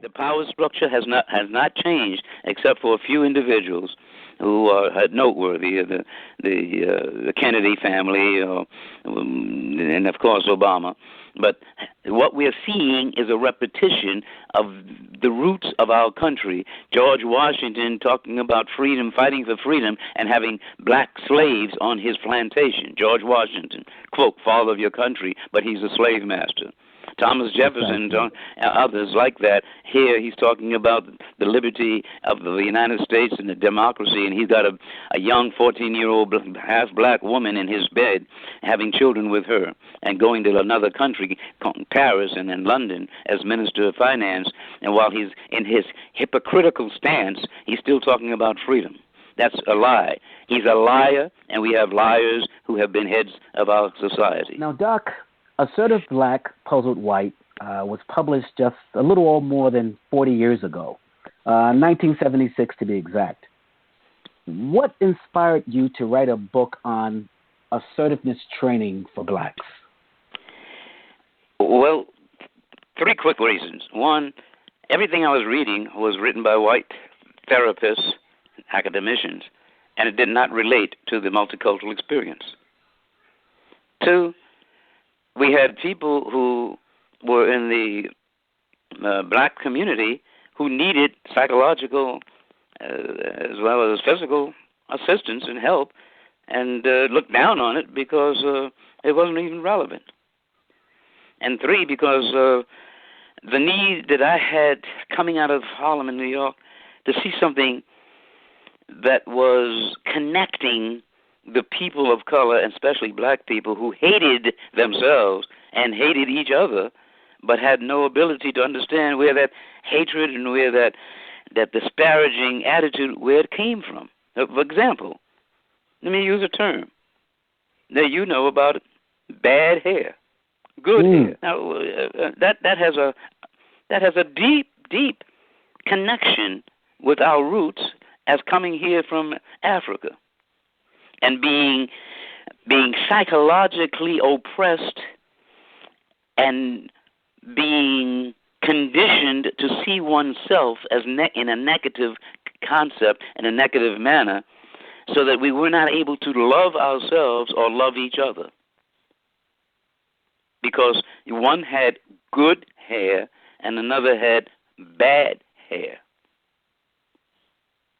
The power structure has not changed, except for a few individuals who are noteworthy, the Kennedy family, and of course Obama. But what we're seeing is a repetition of the roots of our country. George Washington talking about freedom, fighting for freedom, and having black slaves on his plantation. George Washington, quote, father of your country, but he's a slave master. Thomas Jefferson, others like that. Here he's talking about the liberty of the United States and the democracy, and he's got a young 14-year-old half-black woman in his bed having children with her and going to another country, Paris and then London, as Minister of Finance. And while he's in his hypocritical stance, he's still talking about freedom. That's a lie. He's a liar, and we have liars who have been heads of our society. Now, Doc, Assertive Black, Puzzled White was published just a little more than 40 years ago, 1976 to be exact. What inspired you to write a book on assertiveness training for blacks? Well, three quick reasons. One, everything I was reading was written by white therapists, academicians, and it did not relate to the multicultural experience. Two, we had people who were in the black community who needed psychological as well as physical assistance and help, and looked down on it because it wasn't even relevant. And three, because the need that I had coming out of Harlem in New York to see something that was connecting the people of color, and especially black people, who hated themselves and hated each other, but had no ability to understand where that hatred and where that disparaging attitude, where it came from. For example, let me use a term that you know about it: bad hair, good hair. Now that has a deep connection with our roots as coming here from Africa. And being psychologically oppressed and being conditioned to see oneself as in a negative concept, in a negative manner, so that we were not able to love ourselves or love each other. Because one had good hair and another had bad hair.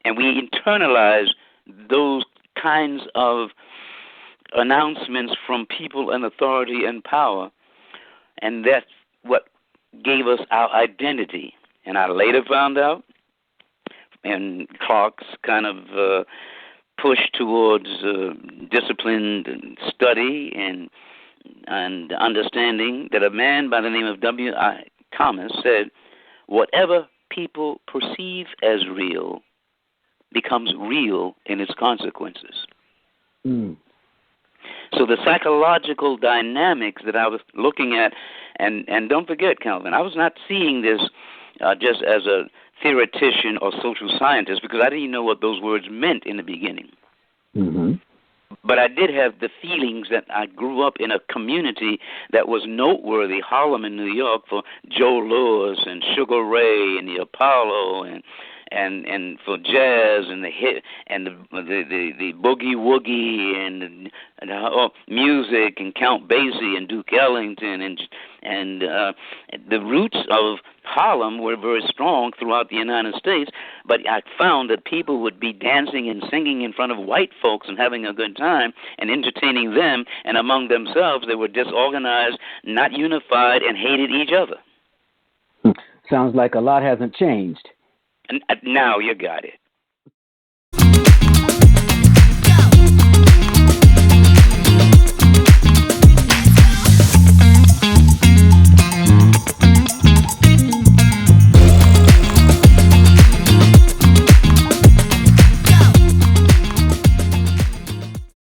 And we internalize those kinds of announcements from people in authority and power, and that's what gave us our identity. And I later found out, and Clark's kind of push towards disciplined study and understanding, that a man by the name of W.I. Thomas said, whatever people perceive as real becomes real in its consequences. So the psychological dynamics that I was looking at, and don't forget, Kelvin, I was not seeing this just as a theoretician or social scientist, because I didn't even know what those words meant in the beginning. Mm-hmm. But I did have the feelings that I grew up in a community that was noteworthy, Harlem in New York, for Joe Louis and Sugar Ray and the Apollo and for jazz and the hit and the boogie woogie and music and Count Basie and Duke Ellington and the roots of Harlem were very strong throughout the United States. But I found that people would be dancing and singing in front of white folks and having a good time and entertaining them, and among themselves they were disorganized, not unified, and hated each other. Sounds like a lot hasn't changed. Now you got it.